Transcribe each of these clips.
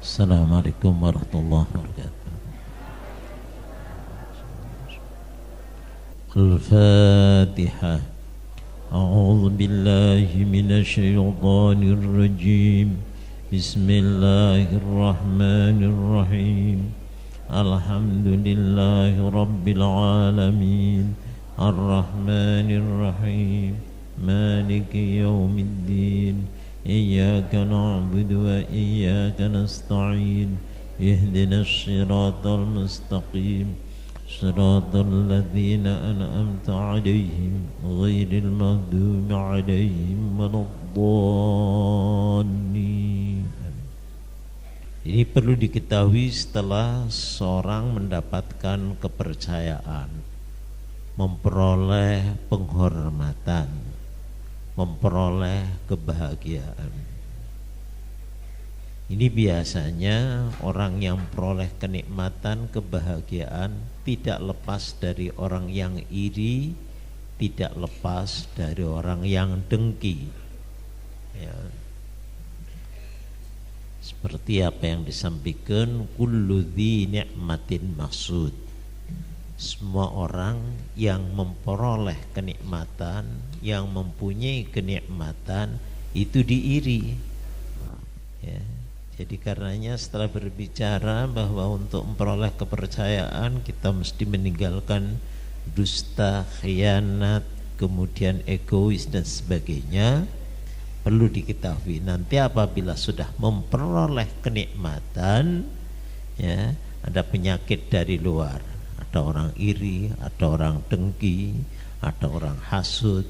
Assalamualaikum warahmatullahi wabarakatuh. Al-Fatihah. A'udzu billahi minasy syaithanir rajim. Bismillahirrahmanirrahim. Alhamdulillahi rabbil alamin. Ar-Rahmanir Rahim. Maliki yaumiddin. Iyyaka na'budu wa iyyaka nasta'in. Ihdinas siratal mustaqim. Siratal ladzina an'amta 'alaihim ghairil maghdubi 'alaihim waladdallin. Ini perlu diketahui setelah seorang mendapatkan kepercayaan, memperoleh penghormatan, memperoleh kebahagiaan. Ini biasanya orang yang memperoleh kenikmatan, kebahagiaan tidak lepas dari orang yang iri, tidak lepas dari orang yang dengki. Ya. Seperti apa yang disampaikan, kullu dzi ni'matin maksud. Semua orang yang memperoleh kenikmatan, yang mempunyai kenikmatan itu diiri. Ya. Jadi karenanya setelah berbicara bahwa untuk memperoleh kepercayaan kita mesti meninggalkan dusta, khianat, kemudian egois dan sebagainya. Perlu diketahui nanti apabila sudah memperoleh kenikmatan, ya, ada penyakit dari luar. Ada orang iri, ada orang dengki, ada orang hasud,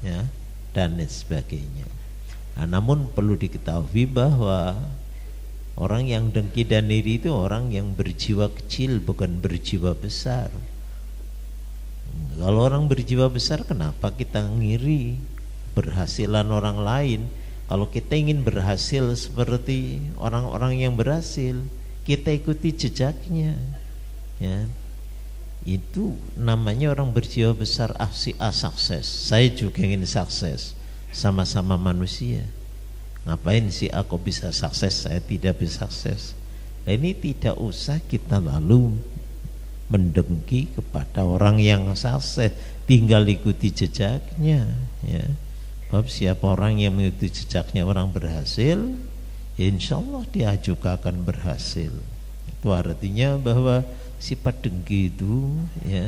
ya, dan lain sebagainya. Nah, namun perlu diketahui bahwa orang yang dengki dan iri itu orang yang berjiwa kecil, bukan berjiwa besar. Kalau orang berjiwa besar, kenapa kita ngiri berhasilan orang lain? Kalau kita ingin berhasil seperti orang-orang yang berhasil, kita ikuti jejaknya, ya. Itu namanya orang berjiwa besar. Si A sukses, saya juga ingin sukses, sama-sama manusia. Ngapain si A kok bisa sukses, saya tidak bisa sukses? Nah, ini tidak usah kita lalu mendengki kepada orang yang sukses, tinggal ikuti jejaknya, ya. Sebab siapa orang yang mengikuti jejaknya orang berhasil, insya Allah dia juga akan berhasil. Itu artinya bahwa sifat dengki itu, ya,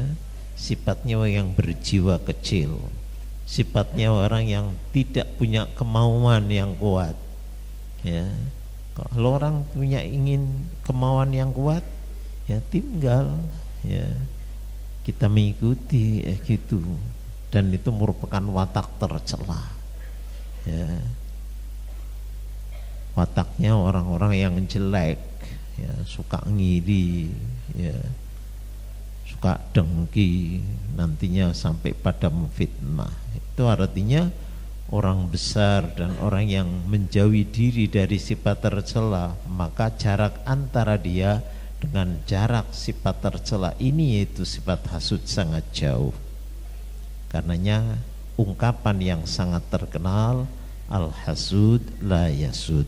sifatnya orang yang berjiwa kecil, sifatnya orang yang tidak punya kemauan yang kuat, ya. Kalau orang punya ingin kemauan yang kuat, ya tinggal, ya, kita mengikuti, gitu. Dan itu merupakan watak tercela, ya. Wataknya orang-orang yang jelek, ya, suka ngiri, ya, suka dengki, nantinya sampai pada memfitnah. Itu artinya orang besar dan orang yang menjauhi diri dari sifat tercela, maka jarak antara dia dengan jarak sifat tercela ini, yaitu sifat hasud, sangat jauh. Karenanya ungkapan yang sangat terkenal, al-hasud la yasud.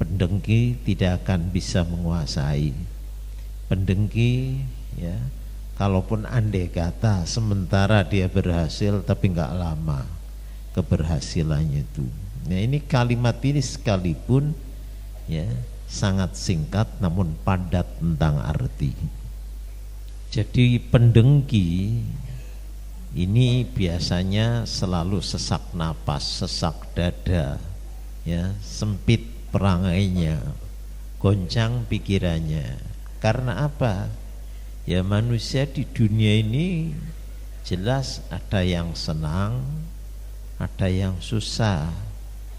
Pendengki tidak akan bisa menguasai. Pendengki, ya, kalaupun andai kata sementara dia berhasil, tapi enggak lama keberhasilannya itu. Nah, ini kalimat ini sekalipun, ya, sangat singkat namun padat tentang arti. Jadi pendengki ini biasanya selalu sesak napas, sesak dada, ya, sempit perangainya, goncang pikirannya. Karena apa? Ya, manusia di dunia ini jelas ada yang senang, ada yang susah,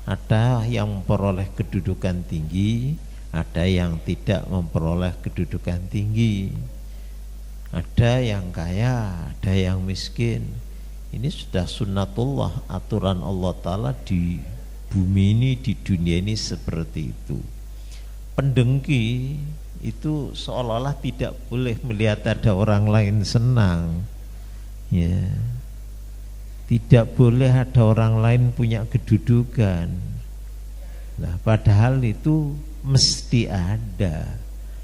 ada yang memperoleh kedudukan tinggi, ada yang tidak memperoleh kedudukan tinggi, ada yang kaya, ada yang miskin. Ini sudah sunnatullah, aturan Allah Ta'ala di bumi ini, di dunia ini seperti itu. Pendengki itu seolah-olah tidak boleh melihat ada orang lain senang, ya. Tidak boleh ada orang lain punya kedudukan. Nah, padahal itu mesti ada.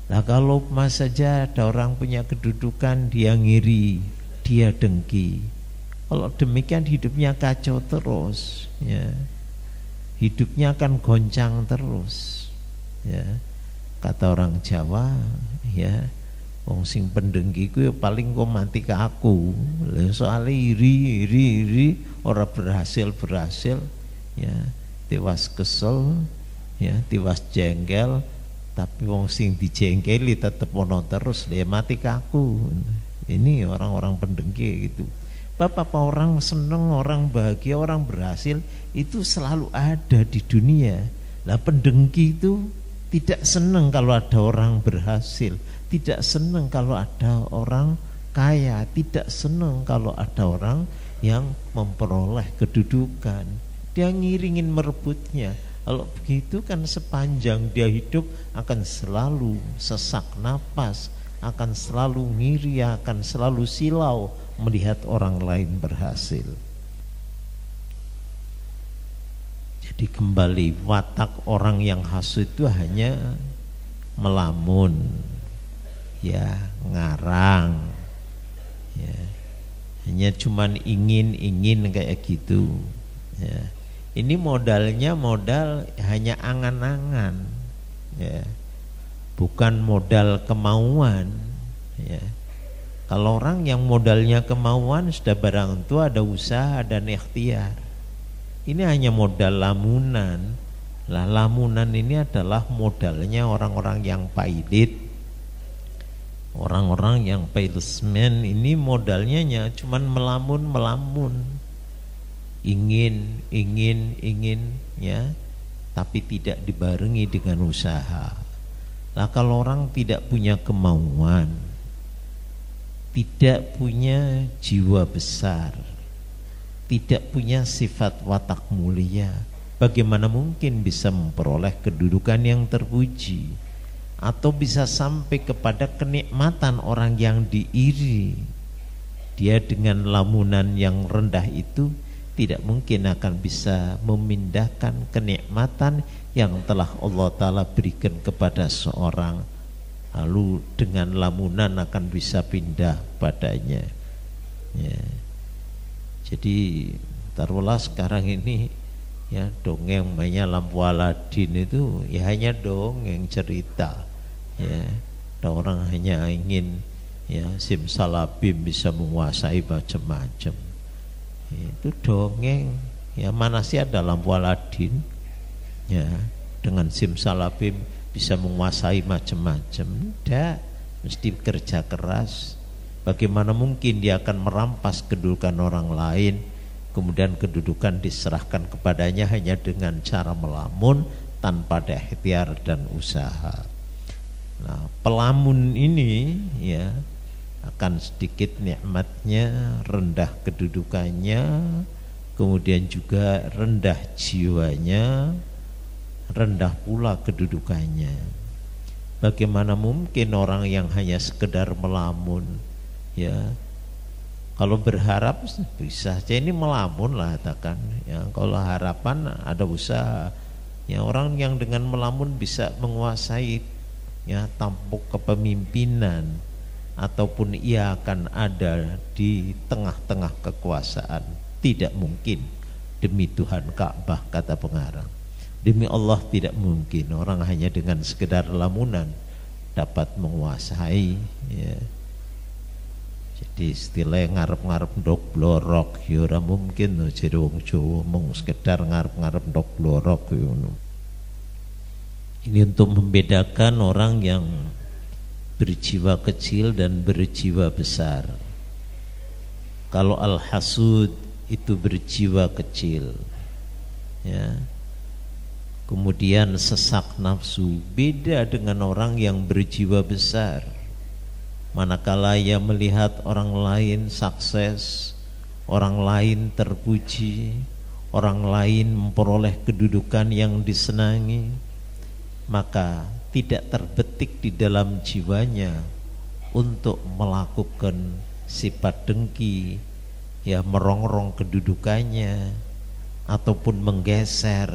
Nah kalau mas saja ada orang punya kedudukan, dia ngiri, dia dengki. Kalau demikian hidupnya kacau terus, ya. Hidupnya akan goncang terus, ya. Kata orang Jawa, ya, wong sing pendengki ku paling kok mati ke aku. Soalnya iri orang berhasil, ya, tiwas kesel, ya, tiwas jengkel. Tapi wong sing dijengkeli tetep ono terus, dia mati ke aku. Ini orang-orang pendengki gitu. Bapak orang seneng, orang bahagia, orang berhasil itu selalu ada di dunia. Lah pendengki itu tidak seneng kalau ada orang berhasil, tidak seneng kalau ada orang kaya, tidak seneng kalau ada orang yang memperoleh kedudukan. Dia ngiringin merebutnya. Kalau begitu kan sepanjang dia hidup akan selalu sesak napas, akan selalu ngiri, akan selalu silau melihat orang lain berhasil. Jadi kembali, watak orang yang hasud itu hanya melamun, ya, ngarang, ya, hanya cuman ingin kayak gitu, ya. Ini modalnya modal hanya angan-angan, ya, bukan modal kemauan, ya. Kalau orang yang modalnya kemauan sudah barang tentu ada usaha dan ikhtiar. Ini hanya modal lamunan. Lah lamunan ini adalah modalnya orang-orang yang pailit, orang-orang yang salesman. Ini modalnya cuman melamun, ingin, ya, tapi tidak dibarengi dengan usaha. Lah kalau orang tidak punya kemauan, tidak punya jiwa besar, tidak punya sifat watak mulia, bagaimana mungkin bisa memperoleh kedudukan yang terpuji atau bisa sampai kepada kenikmatan orang yang diiri? Dia dengan lamunan yang rendah itu tidak mungkin akan bisa memindahkan kenikmatan yang telah Allah Ta'ala berikan kepada seorang, lalu dengan lamunan akan bisa pindah padanya, ya. Jadi taruhlah sekarang ini, ya, dongeng banyak lampu Aladin itu ya hanya dongeng cerita, ya. Ada orang hanya ingin, ya, simsalabim bisa menguasai macam-macam. Itu dongeng, ya. Mana sih ada lampu Aladin, ya, dengan simsalabim bisa menguasai macam-macam? Tidak, mesti kerja keras. Bagaimana mungkin dia akan merampas kedudukan orang lain, kemudian kedudukan diserahkan kepadanya hanya dengan cara melamun tanpa ada ikhtiar dan usaha. Nah, pelamun ini, ya, akan sedikit nikmatnya, rendah kedudukannya, kemudian juga rendah jiwanya, rendah pula kedudukannya. Bagaimana mungkin orang yang hanya sekedar melamun, ya, kalau berharap bisa saja ini melamun lah katakan, ya. Kalau harapan ada usaha, ya. Orang yang dengan melamun bisa menguasai, ya, tampuk kepemimpinan, ataupun ia akan ada di tengah-tengah kekuasaan. Tidak mungkin, demi Tuhan Ka'bah, kata pengarang. Demi Allah tidak mungkin orang hanya dengan sekedar lamunan dapat menguasai, ya. Jadi istilah ngarep-ngarep ndok blorok ya ora mungkin no, jadi wong Jawa mung sekedar ngarep-ngarep ndok blorok ngono. Ini untuk membedakan orang yang berjiwa kecil dan berjiwa besar. Kalau al-hasud itu berjiwa kecil, ya. Kemudian sesak nafsu, beda dengan orang yang berjiwa besar. Manakala ia melihat orang lain sukses, orang lain terpuji, orang lain memperoleh kedudukan yang disenangi, maka tidak terbetik di dalam jiwanya untuk melakukan sifat dengki, ya, merongrong kedudukannya ataupun menggeser,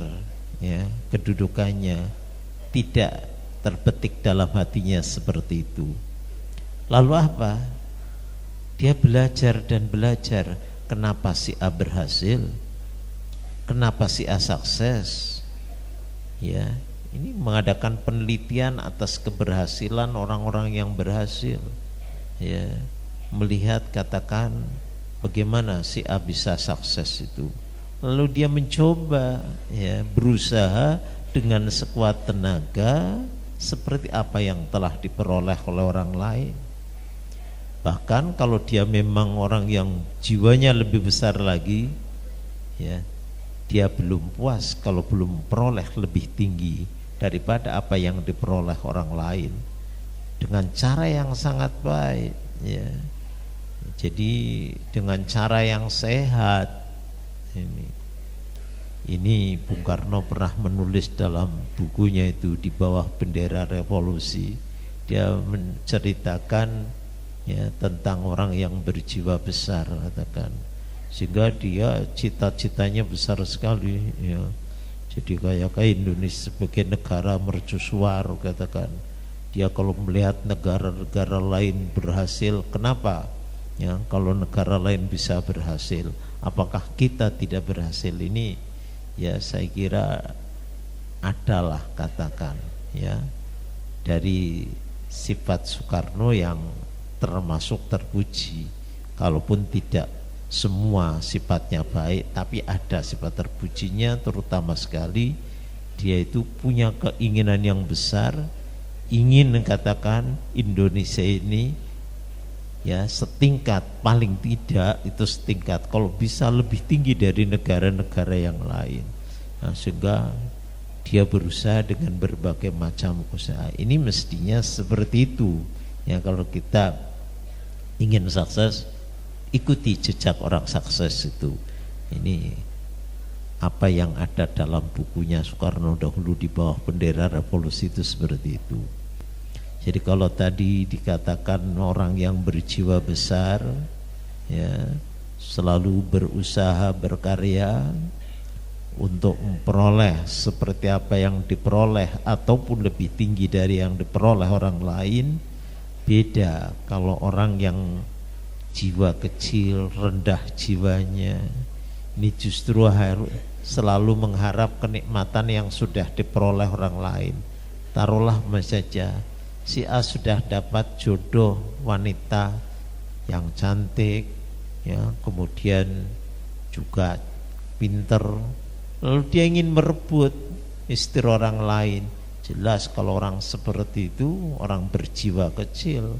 ya, kedudukannya. tidak terbetik dalam hatinya seperti itu. Lalu apa? Dia belajar dan belajar. Kenapa si A berhasil? Kenapa si A sukses? Ya, ini mengadakan penelitian atas keberhasilan orang-orang yang berhasil. Ya, melihat katakan bagaimana si A bisa sukses itu. Lalu dia mencoba, ya, berusaha dengan sekuat tenaga seperti apa yang telah diperoleh oleh orang lain. Bahkan kalau dia memang orang yang jiwanya lebih besar lagi, ya, dia belum puas kalau belum peroleh lebih tinggi daripada apa yang diperoleh orang lain dengan cara yang sangat baik, ya. Jadi dengan cara yang sehat. Ini Bung Karno pernah menulis dalam bukunya itu Di Bawah Bendera Revolusi. Dia menceritakan, ya, tentang orang yang berjiwa besar, katakan, sehingga dia cita-citanya besar sekali, ya. Jadi kayak Indonesia sebagai negara mercusuar, katakan, dia kalau melihat negara-negara lain berhasil, kenapa? Ya, kalau negara lain bisa berhasil, apakah kita tidak berhasil? Ini, ya, saya kira adalah, katakan, ya, dari sifat Soekarno yang termasuk terpuji, kalaupun tidak semua sifatnya baik, tapi ada sifat terpujinya, terutama sekali dia itu punya keinginan yang besar, ingin katakan Indonesia ini, ya, setingkat, paling tidak itu setingkat, kalau bisa lebih tinggi dari negara-negara yang lain. Nah, sehingga dia berusaha dengan berbagai macam usaha. Ini mestinya seperti itu, ya. Kalau kita ingin sukses, ikuti jejak orang sukses itu. Ini apa yang ada dalam bukunya Soekarno dahulu Di Bawah Bendera Revolusi itu seperti itu. Jadi kalau tadi dikatakan orang yang berjiwa besar, ya, selalu berusaha berkarya untuk memperoleh seperti apa yang diperoleh ataupun lebih tinggi dari yang diperoleh orang lain. Beda kalau orang yang jiwa kecil, rendah jiwanya, ini justru harus selalu mengharap kenikmatan yang sudah diperoleh orang lain. Taruhlah saja si A sudah dapat jodoh wanita yang cantik, ya, kemudian juga pinter, lalu dia ingin merebut istri orang lain. Jelas kalau orang seperti itu orang berjiwa kecil,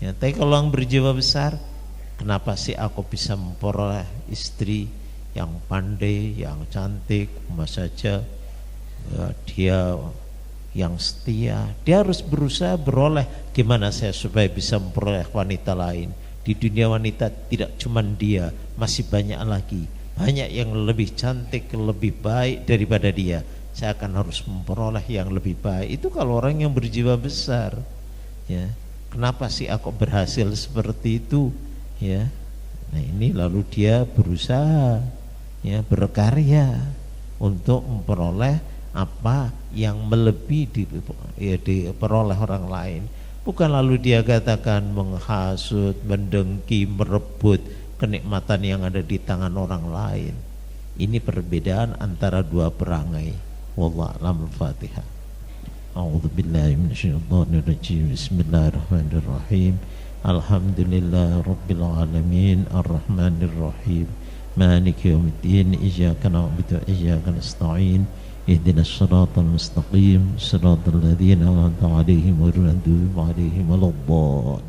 ya. Tapi kalau orang berjiwa besar, kenapa sih aku bisa memperoleh istri yang pandai, yang cantik, saja, ya, dia yang setia, dia harus berusaha beroleh. Gimana saya supaya bisa memperoleh wanita lain? Di dunia wanita tidak cuma dia, masih banyak lagi, banyak yang lebih cantik, lebih baik daripada dia. Saya akan harus memperoleh yang lebih baik. Itu kalau orang yang berjiwa besar, ya. Kenapa sih aku berhasil seperti itu, ya? Nah, ini lalu dia berusaha, ya, berkarya untuk memperoleh apa yang melebihi diperoleh orang lain. Bukan lalu dia katakan menghasut, mendengki, merebut kenikmatan yang ada di tangan orang lain. Ini perbedaan antara dua perangai. Wallahu a'lam. Al-Fatihah. A'udzubillahi minasyaitonirrajim. Bismillahirrahmanirrahim. Alhamdulillah rabbil alamin arrahmanir rahim maliki yaumiddin iyyaka na'budu wa iyyaka nasta'in ihdinas siratal mustaqim siratal ladzina an'amta 'alaihim ghairil maghdubi 'alaihim waladdallin.